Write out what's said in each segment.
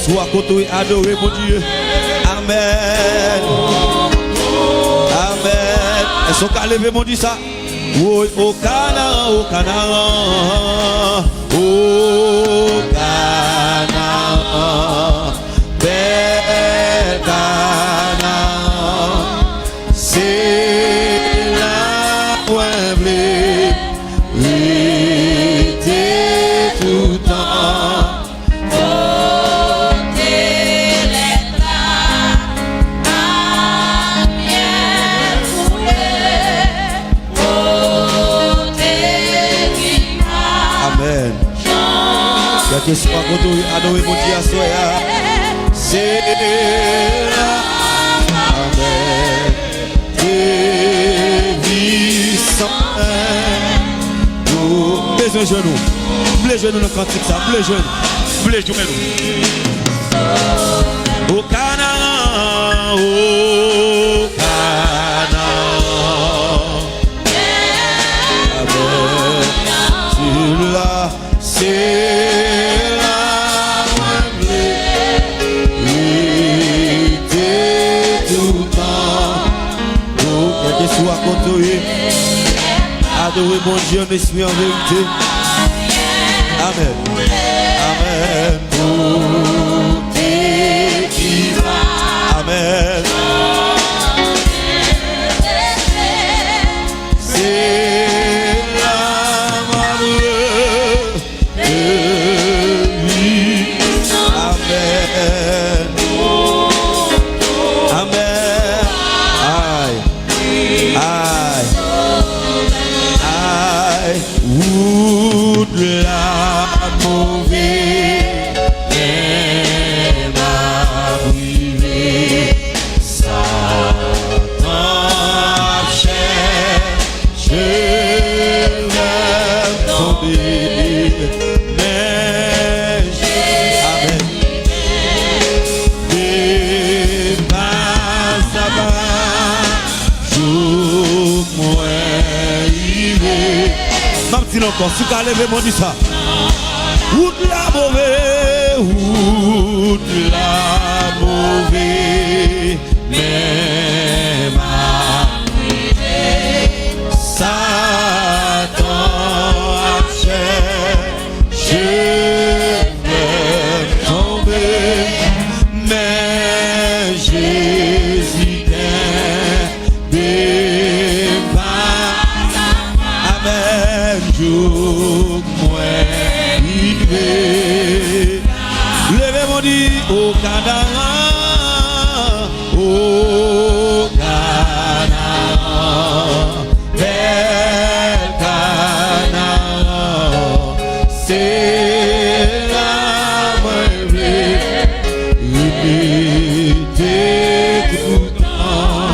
soit côté adoré mon Dieu. Amen. Amen. Est-ce qu'on peut lever mon Dieu ça? Oui, au Canaan, au Canaan, au Canaan, bel Canaan, c'est là où elle voulait l'été tout le temps. Que soit content adoré mon Dieu à soi. C'est là. Amen. Dévissant. Les genoux. Les genoux dans cantique ça. Les genoux. Les genoux. Au Canaan. Au Canaan. Amen. C'est là. C'est soit contouré, adoré mon Dieu, en esprit en vérité. Amen. Amen. Tout est qui va. Amen. C'est la malheur de lui. Amen. Amen. Aïe. I would love moving and I will Satan je vais tomber mais Amen des pas à Martin encore, si tu as levé mon dit ça. Ou de la mauvaise, mais ma Satan a je vais tomber, mais Jésus levez mon dit au Canaan, au Canaan, bel Canaan, c'est la unité tout le temps,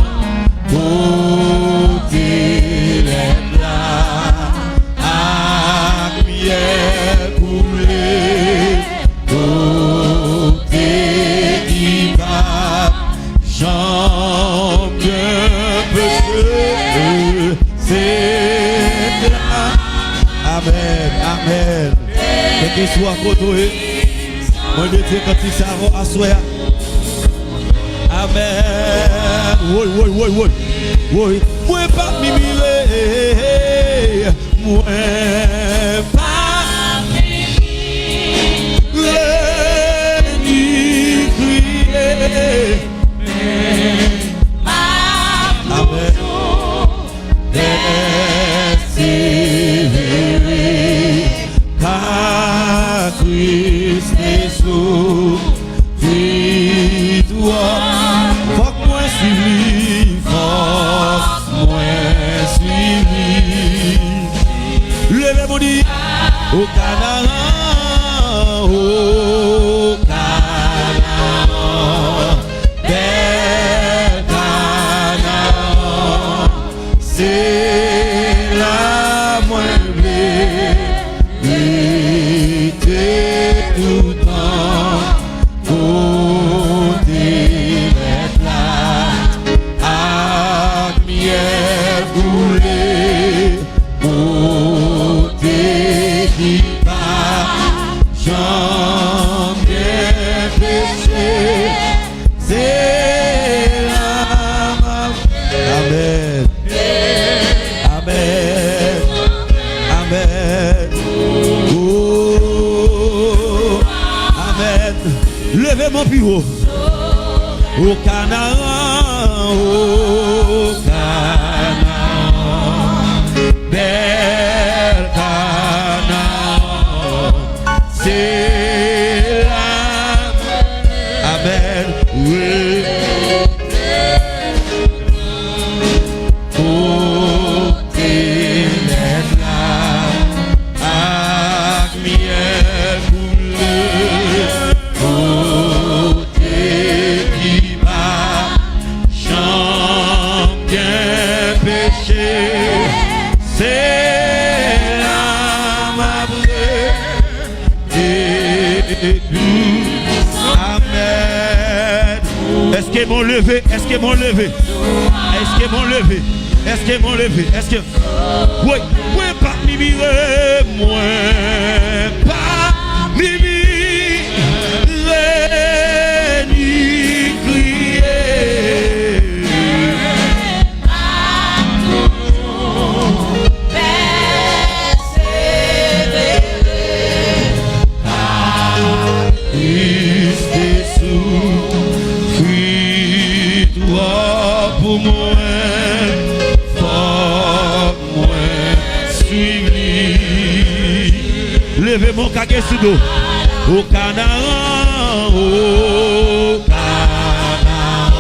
côté les plats, à miel coulé, côté qui va, j'en peux c'est là. Amen, amen. Que soit côté, moi je dis quand il s'arrête à soi. Amen. Oui, oui, oui, oui. Oui. Moi pas mimiller. Moi pas mimiller. Crier. Amen. Persévérer. Car Christ est sous victoire. Faut que moi suivi. Faut que moi suivi. Levez mon dit au Canaan, au Canaan, bel Canaan, c'est la moindre tout le temps, côté les plats, à miel coulé, côté qui va, j'en Amen. Oh, Amen. Levez mon plus haut. Au Canaan, au Canaan, bel Canaan, c'est l'âme. Amen. Oui. Amen. Est-ce qu'ils m'ont levé? Est-ce qu'ils m'ont levé? Est-ce qu'ils m'ont levé? Est-ce qu'ils m'ont levé? Est-ce que oui, oui, pas mimire, moi pas mimire, ni crier. Pour moi, pour moi, suivre. Levez mon caquet sous dos. Au Canaan, au Canaan.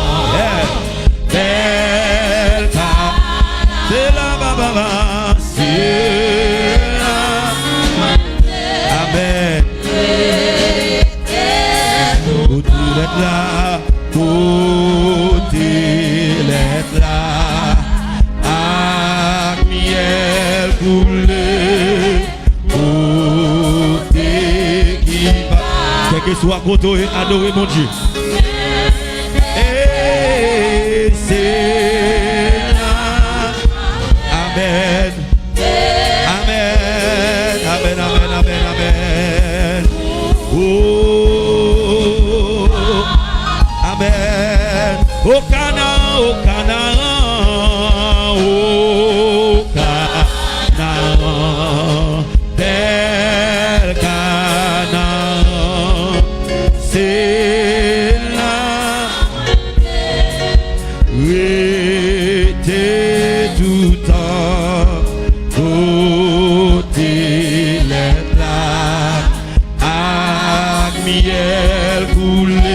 Bel Canaan. C'est la baba, c'est la. Amen. Où tu es là, où tu là, à miel coulé, côté qui va. Quel que soit côté, adorez mon Dieu. Et c'est là. Amen. Amen. Amen. Amen. Amen. Amen. Oh. Amen. Au Canaan, au Canaan, au Canaan, bel Canaan, c'est là. Était tout temps, côté les plats, à miel coulé.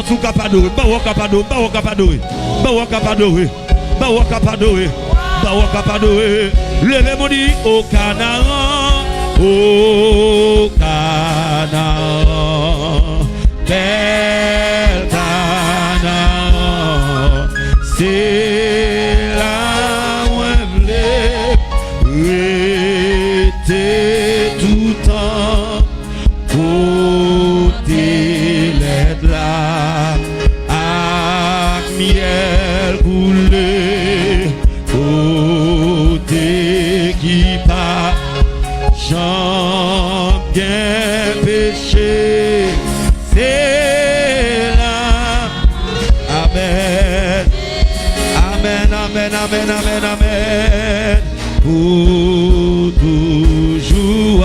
Tout capado, bawo capado, bawo capado, bawo capado, bawo capado, bawo capado. Levez mon dit au Canaan, au Canaan, bel Canaan, c'est là où on était tout temps, côté les là. Miel coulé, côté qui part, j'en bien péché, c'est là. Amen, amen, amen, amen, amen, amen, pour toujours.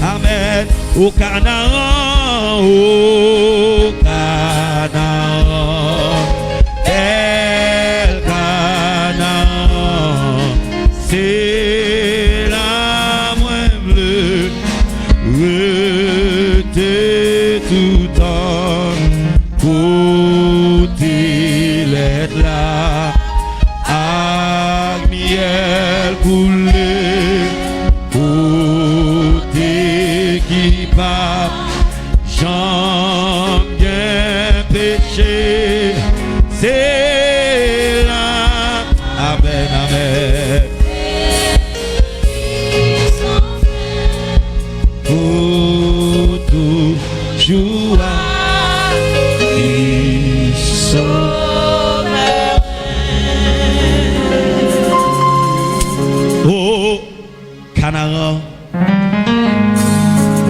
Amen, au Canaan, au Canaan, bel Canaan, c'est la moins bleue, était tout temps, côté l'être là, à miel coulé, côté qui part, j'en Oh, Canaan,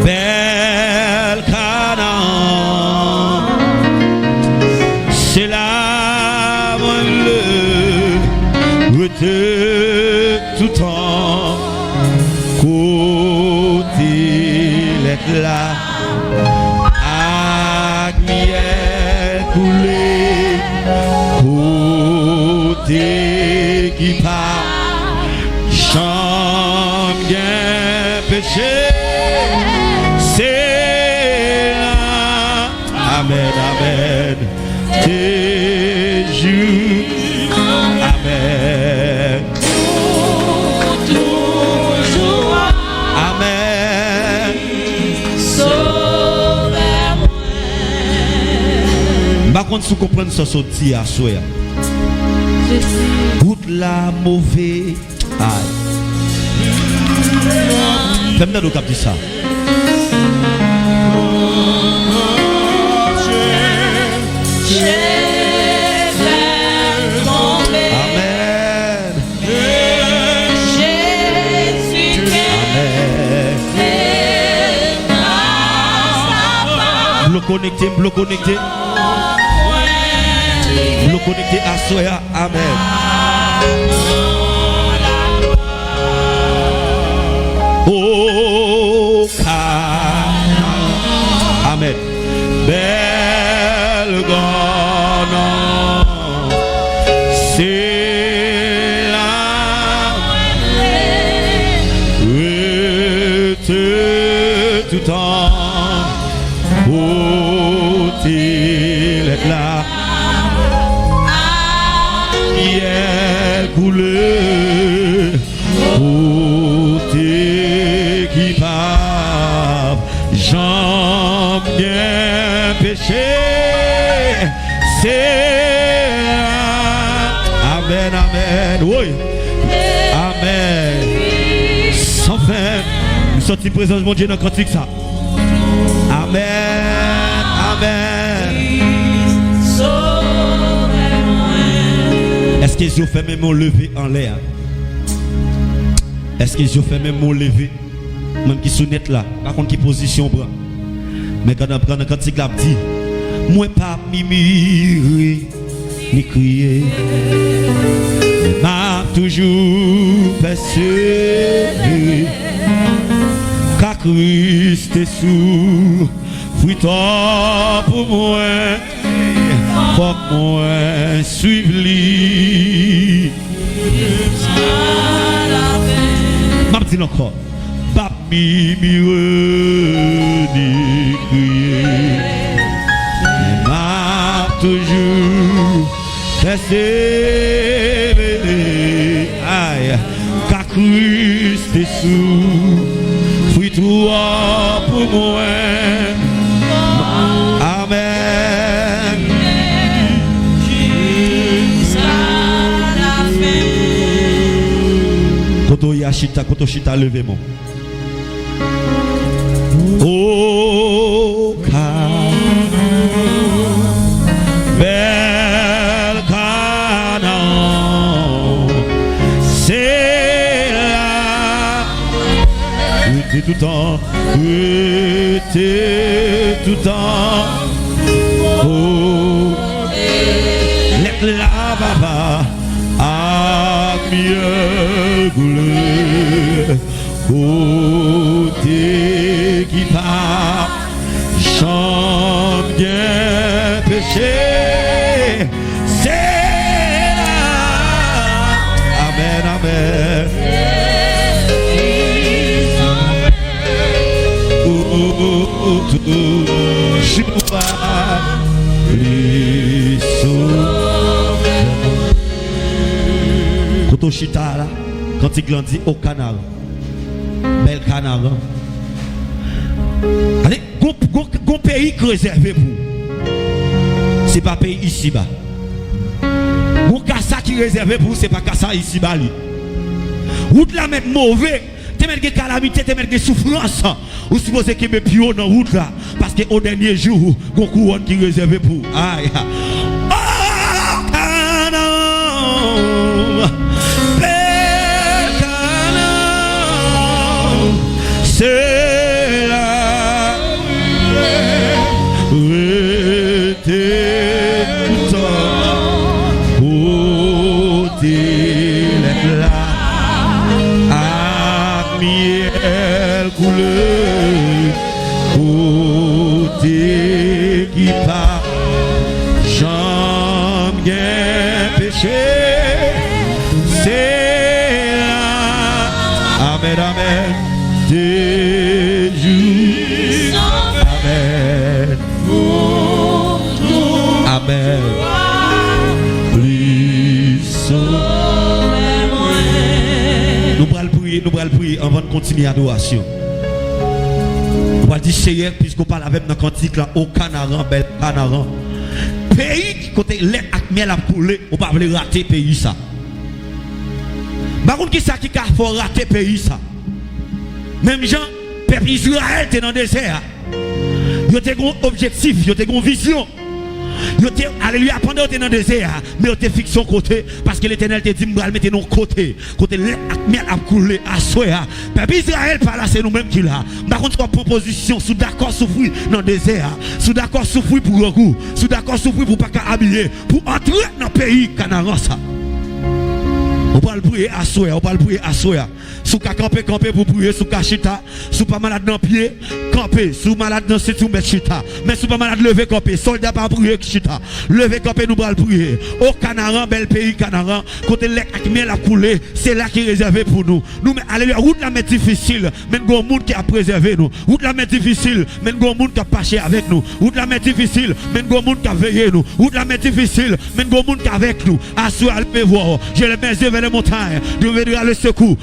belle Canaan, c'est là le retour tout temps, côté l'éclat, avec miel coulé, côté qui part. Chant bien péché, c'est là. Amen, amen. Tes jours, amen. Toujours, amen. Sauvez-moi. Par contre, si vous comprenez ça, sorti à soi. Route la mauvaise. Aïe. Fais-moi le cap de ça. Amen. Amen. Bloc connecté, bloc connecté. Bloc connecté à soi. Amen. Oh, amen. Belle Canaan, c'est là tout temps, oh, il est là, il coulé. J'en bien péché, c'est amen, amen, oui, amen. Sans fin, nous sommes présents de mon Dieu dans le cantique ça. Amen, amen. Est-ce que je fais même mon lever en l'air? Est-ce que je fais même mon lever? Même qui sonnette là, par contre qui position bras. Mais quand on prend un cantique là, dit, moi pas mimirer, ni crier, mais m'a toujours persévéré, car Christ est sous, fruit-toi pour moi, faut que moi suive lui. M'a dit encore. Mimirer, ni crier, mais m'a toujours persévéré, aïe, car Christ est sous, fruit-toi pour moi, amen. Koto yachita, koto chita, levez-moi. Oh, belle Canaan, c'est là, était tout temps, était tout temps, oh, l'éclat baba, à mieux goulé, oh, qui part, chante bien péché, c'est là. Amen, amen. Je quand on chita là, quand il grandit au canal, bel canal. Allez, gon pays réservé pour. C'est pas pays ici bas. Gon kassa qui réservé pour, c'est pas kassa ici bas. Route la mettre mauvais, te mettre des calamités, te mettre des souffrances. Ou supposez que mes pions dans route là, parce que au dernier jour, gon couronne qui réservé pour. Aïe. Oh, canal, bel canal. miel couleur, côté qui part, j'aime bien péché, c'est là, amen, amen, des jours, amen, amen, nous allons prier avant de continuer l'adoration. On va dire Seigneur, puisqu'on parle avec nos cantiques là, au Canaran, bel Canaran. Pays qui côté lait avec miel à couler, on va pas rater pays ça. Par contre, qui ça qui a faut rater pays ça? Même gens, peuple Israël était dans le désert. Ils ont un objectif, ils ont une vision. Alléluia, pendant que tu es dans le désert, mais tu es fixé au côté, parce que l'Éternel te dit, je vais mettre nos côté, côté miel à couler, à soya. Peuple Israël, par là, c'est nous-mêmes qui l'a. Par contre, tu as proposition, sous d'accord souffrir dans le désert, sous d'accord souffrir pour le goût, sous d'accord souffrir pour ne pas habiller, pour entrer dans le pays Canaran ça. On va le prier à soya, on va le prier à soya. Sous camper pour prier, sous chita, sous pas malade dans pied, camper, sous malade dans c'est tout mettre chita. Mais sous pas malade lever camper, soldat pas prier chita. Lever camper nous va le prier. Au Canaran, bel pays Canaran, côté lait avec miel à couler, c'est là qui est réservé pour nous. Nous mais alléluia, route la met difficile, mais gon monde qui a préservé nous. Route la met difficile, mais gon monde qui a pâché avec nous. Route la met difficile, mais gon monde qui a veillé nous. Route la met difficile, mais gon monde qui avec nous. À soya le voir. Je les mets vers les montagnes. Dieu viendra le secours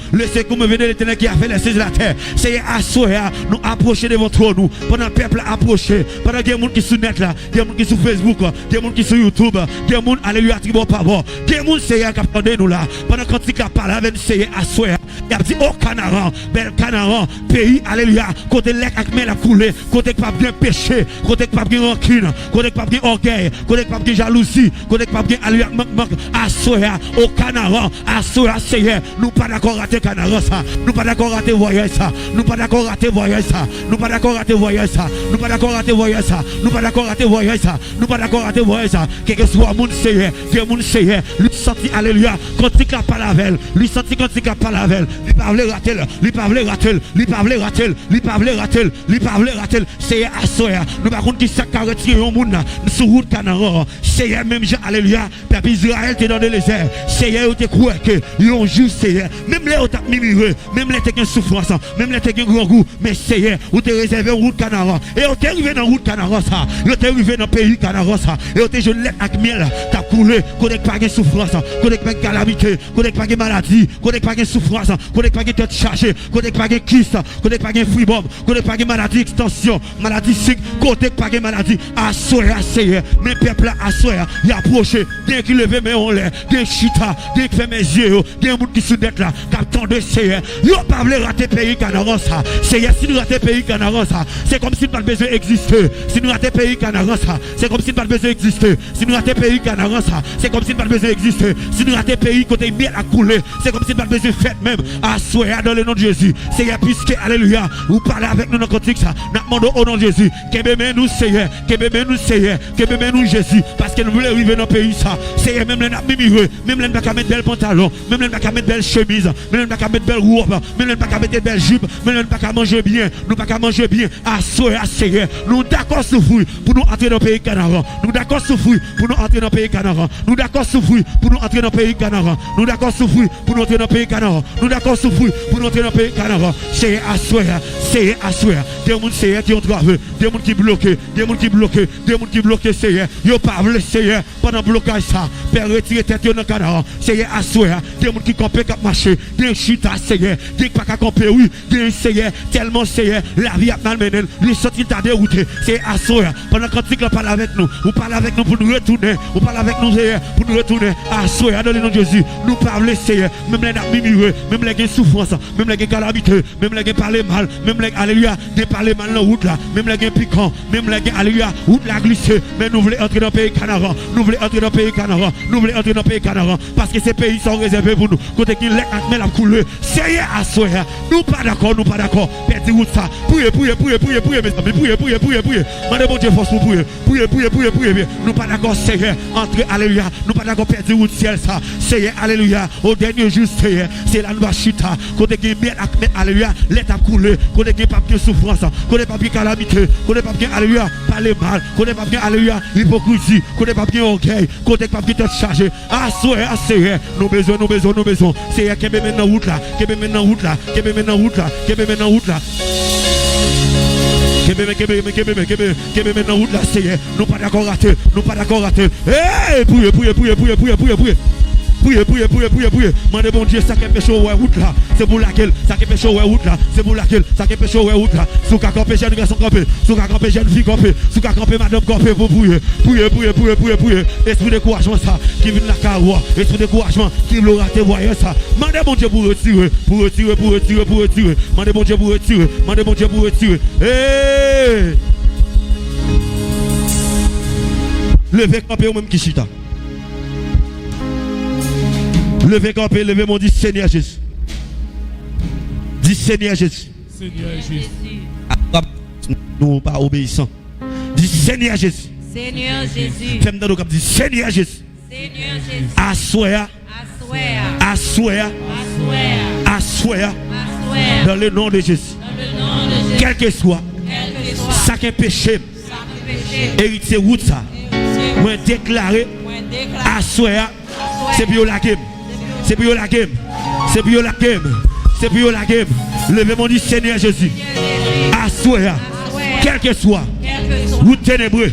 me venait l'Éternel qui a fait les cieux de la terre. C'est à soya nous approcher devant nous. Pendant le peuple approché, pendant qu'il y a des gens qui sont net là, il y a des gens qui sont sur Facebook, il y a des gens qui sont sur YouTube, il y a des gens alléluia qui vont pas voir. Il y a des gens qui attendent nous là. Pendant quand il a parlé avec c'est à soya, il a dit oh Canaran, bel Canaran, pays alléluia, côté lait avec miel à couler, côté pas bien péché, côté pas bien rancune, côté pas bien orgueil, côté pas bien jalousie, côté pas bien alléluia manque à soya, au Canaran, à soya Seigneur, nous pas d'accord rater Canaran ça, nous pas d'accord rater voyage ça, nous pas d'accord rater voyage ça, nous pas d'accord rater voyage ça, nous pas d'accord rater voyage ça, nous pas d'accord rater voyage ça, nous pas d'accord rater voyage ça, quel que soit mon Seigneur, que mon Seigneur, lui senti alléluia, quand il a pas la veille, lui senti quand il a pas la veille, lui pas vle rater, lui pas vle rater, lui pas vle rater, lui pas vle rater, lui pas vle rater, c'est à soya, nous par contre qui ça qu'a retiré au monde sur route Canaran, Seigneur même Jean alléluia, peuple Israël t'es dans le désert, Seigneur tu crois que yon jour Seigneur, même les t'as mimiré, même les t'es une souffrance, même les t'es un grand goût, mais Seigneur, ou t'es réservé route Canaran, et on t'est arrivé dans route Canaran ça, on t'est arrivé dans pays Canaran ça, et on t'est jeune avec miel, t'as coulé, connaît pas de souffrance, connaît pas de calamité, connaît pas de maladie, connaît pas de souffrance, connaît pas de tête chargée, connaît pas de kyste, connaît pas de fibrome, connaît pas de maladie extension, maladie sick, connaît pas de maladie, à soya Seigneur, mes peuples à soya, y approché, dès qu'il levé mes on l'air, dès chita, dès qu'il fait mes yeux, dès monde qui soudette là, captant de Seigneur, yo pas voulu rater pays Canaran ça, Seigneur, si nous rater pays Canaran ça, c'est comme si nous pas besoin exister, si nous rater pays Canaran ça, c'est comme si nous pas besoin exister, si nous rater pays Canaran ça, c'est comme si nous pas besoin exister, si nous rater pays côté bien à couler, c'est comme si nous pas besoin faire même, à soya dans le nom de Jésus, Seigneur, puisque alléluia, vous parlez avec nous dans le contexte ça, nous demandons au nom de Jésus, que bébé nous Seigneur, que bébé nous Seigneur, que bébé nous Jésus, parce que nous voulons arriver dans le pays ça, Seigneur, même les mimieux, même les pas mettre belles pantalons, même les pas mettre belles chemises, même les pas mettre belles robes, même les pas mettre belles jupes, même les pas manger bien, nous pas manger bien, à soya Seigneur, nous d'accord souffrir pour nous entrer dans le pays Canaran, nous d'accord souffrir pour nous entrer dans le pays Canaran, nous d'accord souffrir pour nous entrer dans le pays Canaran, nous d'accord souffrir pour nous entrer dans le pays Canaran, nous d'accord souffrir pour nous entrer dans le pays Canaran, Seigneur à soya, Seigneur à soya, des gens Seigneur qui ont travaillé, des gens qui bloqués, des gens qui bloqués, des gens qui bloqués Seigneur, yo pas le Seigneur pendant blocage ça, père retirer tête dans le Canaran, Seigneur à soya, des gens qui campent cap marcher, des chita Seigneur, des pas camper oui, des Seigneur, tellement Seigneur, la vie a malmené, lui sorti t'a dérouté, c'est à soya, pendant quand tu parles avec nous, vous parlez avec nous pour nous retourner, vous parlez avec nous Seigneur, pour nous retourner à soya dans le nom de Jésus, nous parlons Seigneur, même les mimureux, même les souffrances, même les calamités, même les parler mal, même les alléluia, des parler mal dans la route là, même les piquants, même les alléluia, route la glissée, mais nous voulons entrer dans le pays Canaran, nous voulons entrer dans le pays Canaran, nous voulons entrer dans le pays Canaran, parce que ces pays sont réservés pour nous, côté qui les la couleur, Seigneur à soya, nous pas d'accord, perdez route ça, priez, mes amis, priez, mandez bon Dieu force pour prier, nous pas d'accord Seigneur, entrer alléluia, nous pas d'accord perdre route ciel ça. Seigneur, alléluia, au dernier jour, Seigneur, c'est la loi chita, côté qui met alléluia, l'état coulé, côté qui pas de souffrance, côté pas de calamité, côté pas de alléluia, parler mal, côté pas de alléluia, hypocrisie, côté pas de orgueil, côté pas de tête chargée. Ah, Seigneur, nous besoin, Seigneur, qui me met dans route là, qui me met dans route là, qui me met dans route là, qui me met dans route là. Qui me met dans route là, Seigneur, nous pas d'accord rater, nous pas d'accord rater. Hey, priez. Priez. Mandez bon Dieu, ça qui pêche au route là. C'est pour laquelle, ça qui pêche au route là. C'est pour laquelle, ça qui pêche au route là. Sous qu'à camper, jeune garçon camper. Sous qu'à camper, jeune fille camper. Sous qu'à camper, madame camper pour prier. Priez. Esprit de découragement ça, qui vient de la carrière. Esprit de découragement, qui veut rater, voyez ça. Mandez bon Dieu pour retirer. Mandez bon Dieu pour retirer. Hey! Levez camper au même qui chita. Levez campé, levez mon dit Seigneur Jésus. Dis Seigneur Jésus. Seigneur Jésus. Nous pas obéissants. Dis Seigneur Jésus. Seigneur Jésus. Fais-moi dans le cap, dis Seigneur Jésus. Seigneur Jésus. Assoya. Dans le nom de Jésus. Quel que soit. Ça qui est péché. Héritier route ça. Moi déclaré. Assoya. C'est bio la game. C'est bio la game. Levez mon dit Seigneur Jésus. Assoya. Quel que soit. Route ténébreux.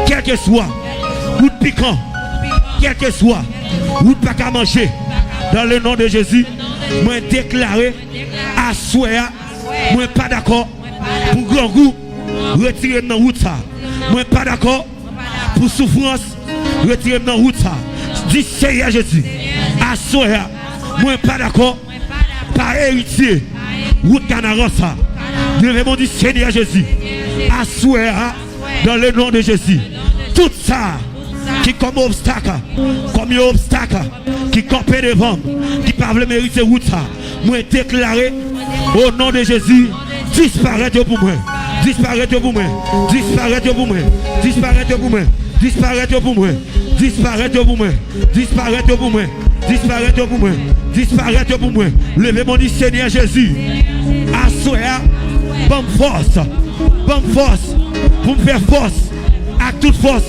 Quel que soit. Route piquant. Quel que soit. Route pas qu'à manger. Dans le nom de Jésus. Moi déclaré. Assoya. Moi pas d'accord. Pour grand goût. Retirer dans route ça. Moi pas d'accord. Pour souffrance. Retirer dans route ça. Dis Seigneur Jésus. Assoya. Moi pas d'accord. Par héritier. Route Canarossa. Levez mon dit Seigneur Jésus. Assoya. Dans le nom de Jésus. Tout ça qui comme obstacle, qui campait devant, qui parle mériter route ça. Moi déclaré au nom de Jésus. Disparaître pour moi. Disparaître pour moi. Levez mon dit Seigneur Jésus. Assoya. Bonne force. Pour me faire force. À toute force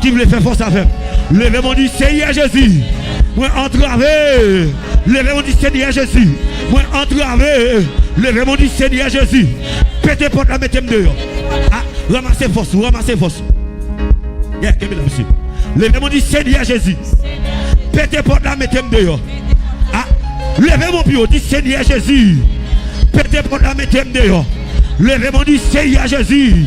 qui voulait faire force avec. Levez mon dit Seigneur Jésus. Moi entravé. Levez mon dit Seigneur Jésus. Moi entravé. Levez mon dit Seigneur Jésus. Pétez porte la mettez dehors. Ah, ramassez force. Yeah, monsieur. Levez mon dit Seigneur Jésus. Pétez porte la mettez dehors. Ah, levez mon pied, dit Seigneur Jésus. Pétez porte la mettez dehors. Levez mon dit Seigneur Jésus.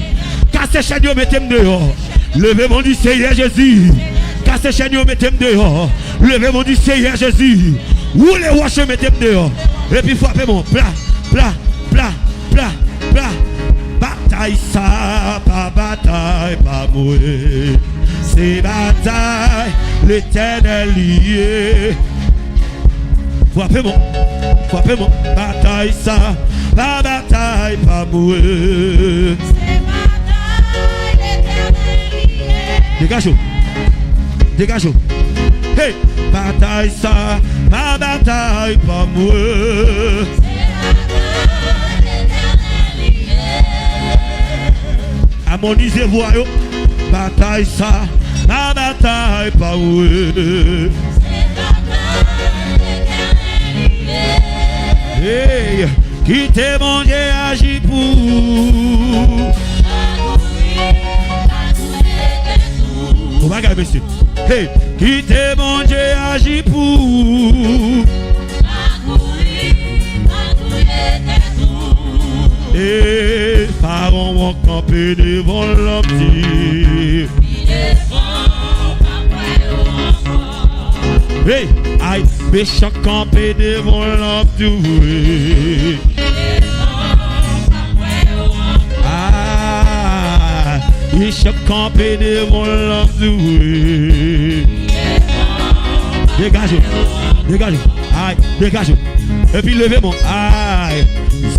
Cassez chaîne mettez dehors. Levez mon dit Seigneur Jésus. Cassez chaîne mettez dehors. Levez mon dit Seigneur Jésus. Où les roches mettez dehors. Et puis frappez mon plat. Bataille ça, pas bataille, pas mourir. C'est bataille, l'éternel lié. Frappez mon. Bataille ça, pas bataille, pas mourir. C'est bataille, l'éternel lié. Dégage. Hey, bataille ça, pas bataille, pas mourir. Harmonisez voix, bataille ça, la bataille pas où. Hey, quittez mon Dieu, agis pour. Au bagage, monsieur. Hey, quittez mon Dieu, agis pour. Et parents vont camper devant l'homme. Hey, aïe, méchant camper devant l'homme. Ah, méchant camper devant l'homme. Dégagez. Aïe, dégagez. Et puis levez mon aïe.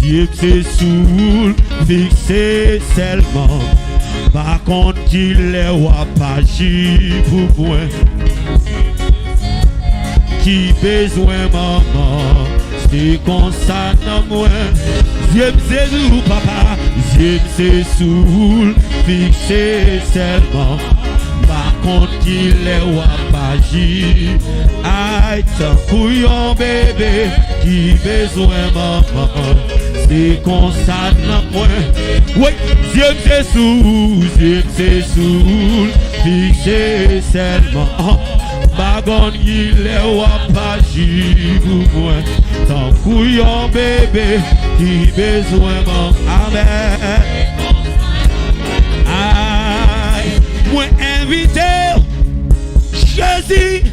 Si c'est soul, fixé seulement. Par contre, il est pas pour moi. Qui besoin maman, c'est comme ça dans moi. J'aime c'est nous papa, j'aime c'est soul, fixé seulement. Par contre il est wapaji, aïe t'en couillon bébé, qui besoin maman, c'est comme ça dans moi. Oui, j'aime c'est soul, fixé seulement. Bagon il est wapaji pour moi. Tant couillon bébé qui besoin mon amen. Aïe, moi invité Jésus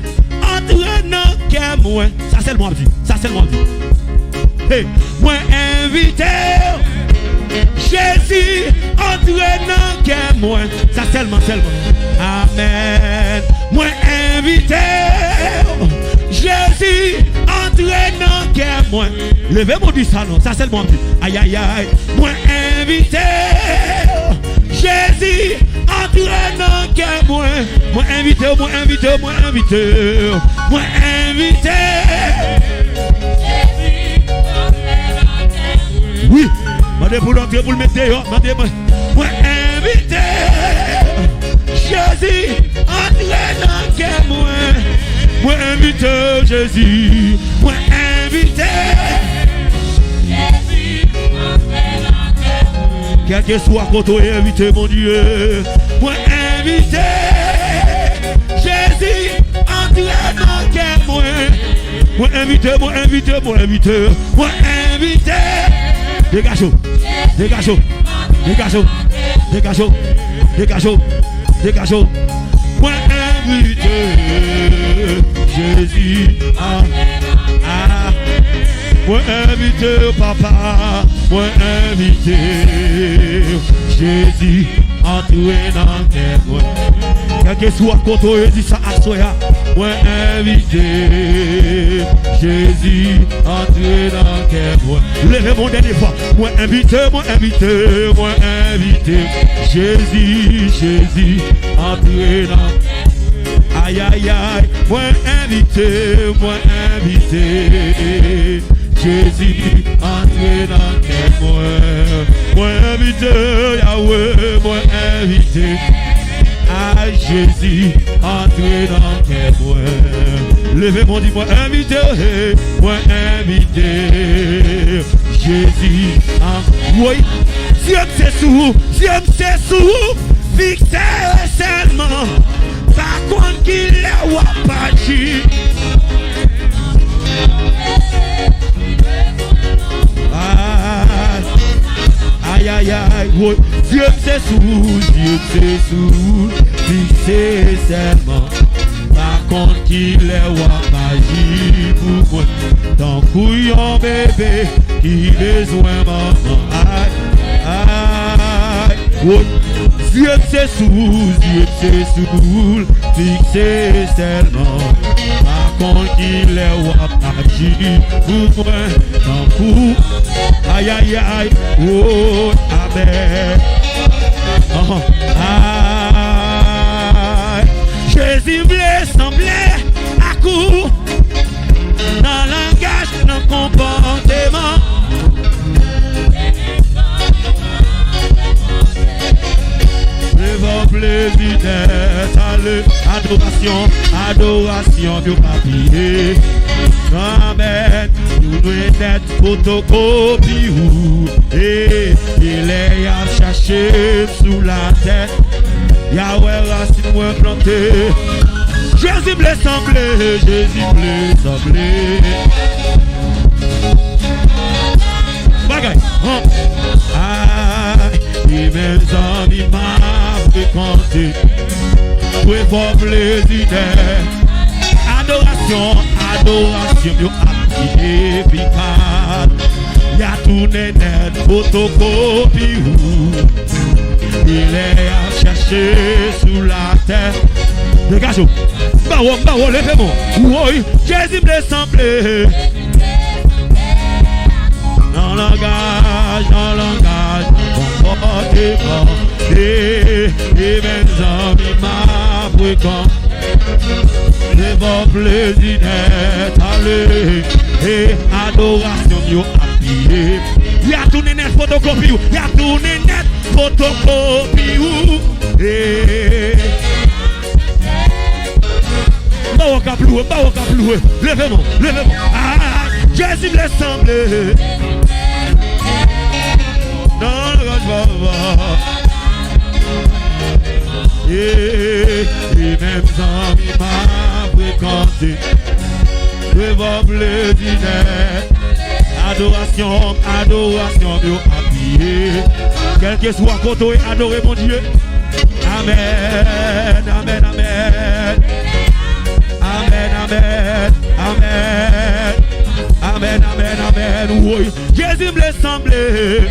entre dans cœur moi. Ça c'est le moi dit. Ça c'est le moi dit. Hey, moi invité Jésus entre dans cœur moi. Ça seulement. Amen. Moi invité Jésus entre dans cœur moi. Levez mon dit ça non, ça c'est le bon. Aïe aïe aïe. Moi invité Jésus entre dans cœur moi. Moi invité. Oui, mandez pour l'entrer pour le mettre dehors, mandez moi invité Jésus entre dans cœur moi. Moi invité Jésus, moi invité Jésus, quel que soit côté invité mon Dieu, moi invité Jésus entre dans cœur moi. Moi invité, dégagez. Moi invité Jésus, moi invité papa, moi invité Jésus, entouré dans tes moi. Quel que soit côté dit ça à soi, moi invité Jésus, entouré dans tes moi. Levez mon dernier fois, moi invité Jésus, entouré dans. Aïe aïe aïe, moi invité Jésus, entré dans tes moi invité Yahweh, moi invité à Jésus, entré dans tes moi. Levez mon dit, moi invité Jésus, oui, j'aime c'est sous, fixé seulement. Par contre qu'il est wapaji. Aïe aïe aïe, oui. Dieu c'est sous, fixé seulement. Par contre qu'il est wapaji pour moi. Tant couillon bébé, qui besoin maman. Aïe, oui. Dieu c'est sous, fixé seulement. Par contre il est wapaji pour moi. Tant coup, aïe aïe aïe, oh amen. Aïe, Jésus voulait sembler à coup dans langage, dans comportement. Vos plaisir d'être adoration du papier. Amen. Nous devons être photocopie et il est à chercher sous la tête. Yahweh racine moins planté. Jésus blé semblé. Bagaille. Et mes amis m'a fréquenté. Oui, vos plaisirs adoration, yo appliqué, picard. Y'a tourné net, photocopie. Il est à chercher sous la terre. Dégagez. Bah, levez-moi. Oui, Jésus blé semblé. Dans langage, comportement. et mes amis m'a fréquent. Devant plaisir d'être allé et adoration yo appuyé. Y'a tourné net photocopie, y'a tourné net photocopie. Bah on cap louer, levez-moi. Ah, Jésus me laisse sembler. Non, et même amis m'a fréquenté devant plaisir adoration yo appuyé. Quel que soit côté, adorez mon Dieu. Amen, amen, amen. Amen, amen, amen. Amen, amen, amen. Oui, Jésus me laisse sembler.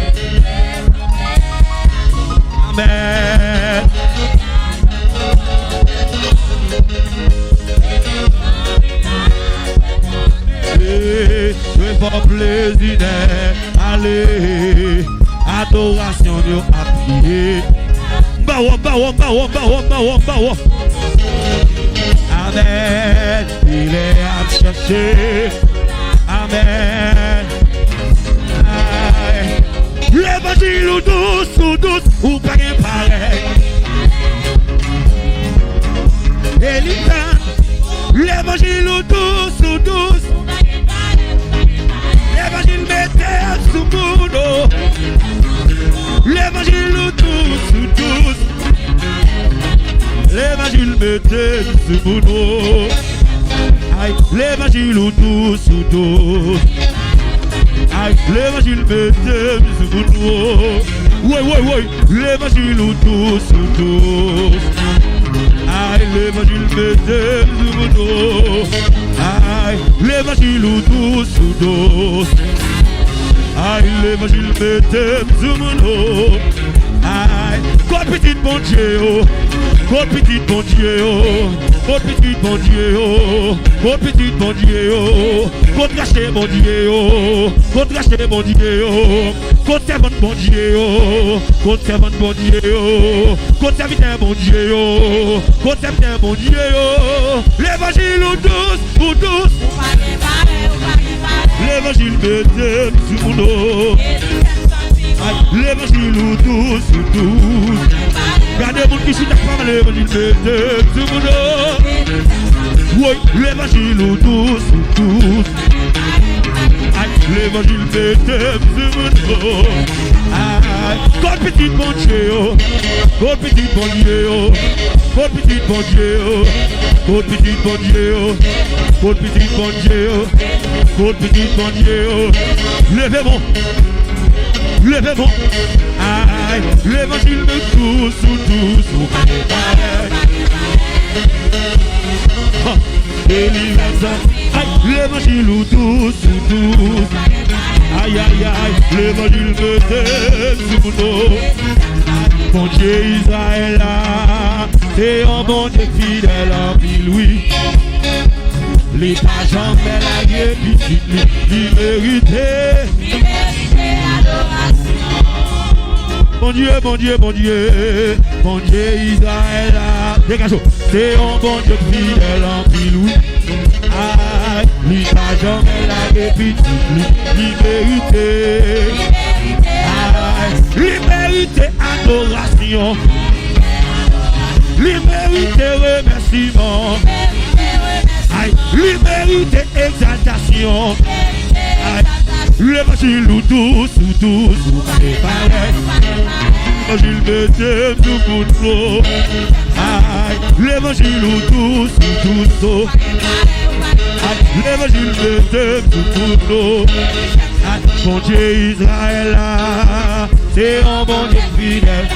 Amen. Je vois plaisir d'aller. Adoration de appuyer. Bawo. Amen. Il est à chercher. Amen. L'évangile ou douce, ou pas qu'un pareil. L'évangile ou douce. L'évangile mettez sous mon dos. L'évangile ou douce. L'évangile mettez sous mon dos. L'évangile ou douce. L'évangile mettez sous mon dos. Oui. L'évangile ou douce. L'évangile mettez sous mon dos. L'évangile ou douce. L'évangile mettez sous mon dos. God petit bon Dieu, God petit bon Dieu, God petit bon Dieu, God petit bon Dieu, God racheté mon Dieu, God racheté mon Dieu, God servant bon Dieu, God servant bon Dieu, God serviteur bon Dieu, God serviteur bon Dieu. L'évangile ou douce, l'évangile mettez sous mon dos. L'évangile ou douce. Gardez mon qui chute à femme, l'évangile mettez sous mon dos. Oui, l'évangile ou douce. L'évangile mettez sous mon dos. God petit bon Dieu, God petit bon Dieu, God petit bon Dieu, God petit bon Dieu, God petit bon Dieu, God petit bon Dieu. Levez-moi. L'évangile me touche. L'évangile ou douce. Aïe, l'évangile me touche. Mon Dieu Israël là, c'est un bon Dieu fidèle en ville, oui. Les pas jamais la guerre, il méritait. Mon Dieu Israël, dégage, c'est un bon Dieu fidèle en ville, oui. Il pas jamais la guerre, il méritait adoration, il méritait remerciement, il méritait exaltation. L'évangile ou douce, l'évangile mettez sous mon dos. L'évangile ou douce, l'évangile mettez sous mon dos. Mon Dieu Israël là, c'est un bon Dieu fidèle.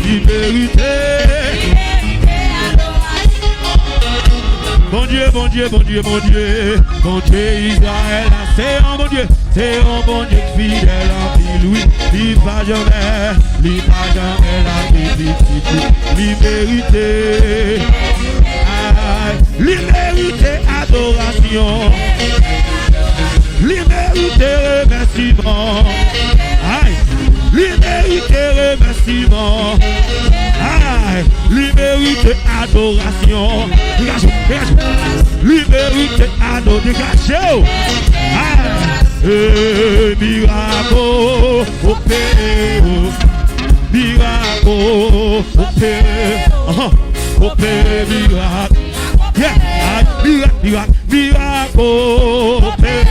Il méritait. Mon Dieu Israël, c'est un bon Dieu fidèle en vie, oui. Il va jamais la l'imérité adoration, l'imérité remerciement, Libérité, adoration. Libérité, adoration. Miracle, opère. Miracle, opère. Opère, miracle. Yeah, miracle, miracle, opère.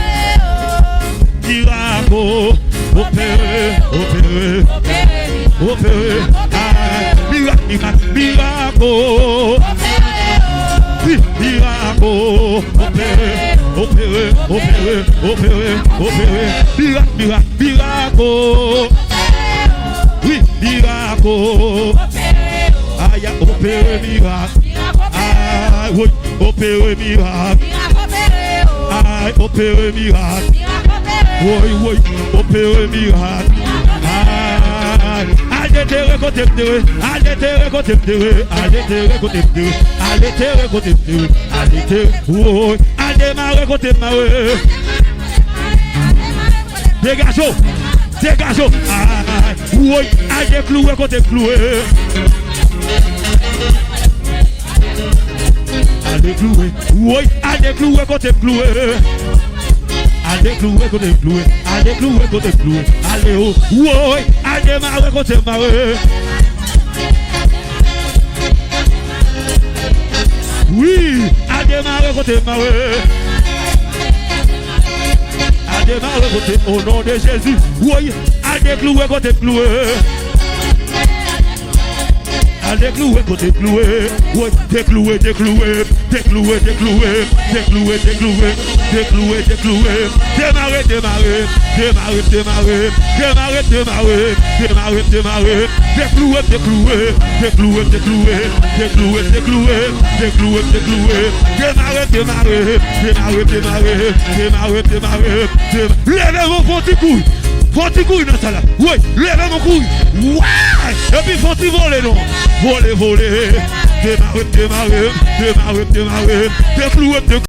Miracle, opère, opère. Opère, miracle, miracle, miracle. Miracle, opère, opère, opère, opère, opère. Miracle, miracle, miracle. Oui, miracle. Aïe, opère, miracle. Aïe, oui, opère, miracle. Aïe, opère, miracle. Oui, oui, opère, miracle. Allez te récolter, allez te récolter, allez te récolter, allez te récolter, allez te, oh, allez ma récolter ma dégagez, dégagez, oui, allez clouer côté cloué, allez clouer, oui, allez clouer côté cloué. Allez clouer côté cloué, allez clouer côté cloué, allez oh, ouais, allez marrer côté marrer. Oui, allez marrer côté marrer. Allez marrer côté au nom de Jésus. Oui, allez clouer côté cloué. Allez clouer côté cloué, ouais, décloué, décloué, décloué, décloué, décloué, décloué, décloué, décloué, démarrer, démarrer, démarrer, démarrer, démarrer, démarrer, démarrer, démarrer, décloué, décloué, décloué, décloué, décloué, décloué, décloué, décloué, démarrer, démarrer, démarrer, démarrer, démarrer, démarrer, levez mon petit couille. Faut-il couille dans ça là? Oui, levez mon couille. Ouais! Et puis faut-il voler non? Voler, voler. Démarrer, démarrer, démarrer, démarrer. Déclouer, déclouer.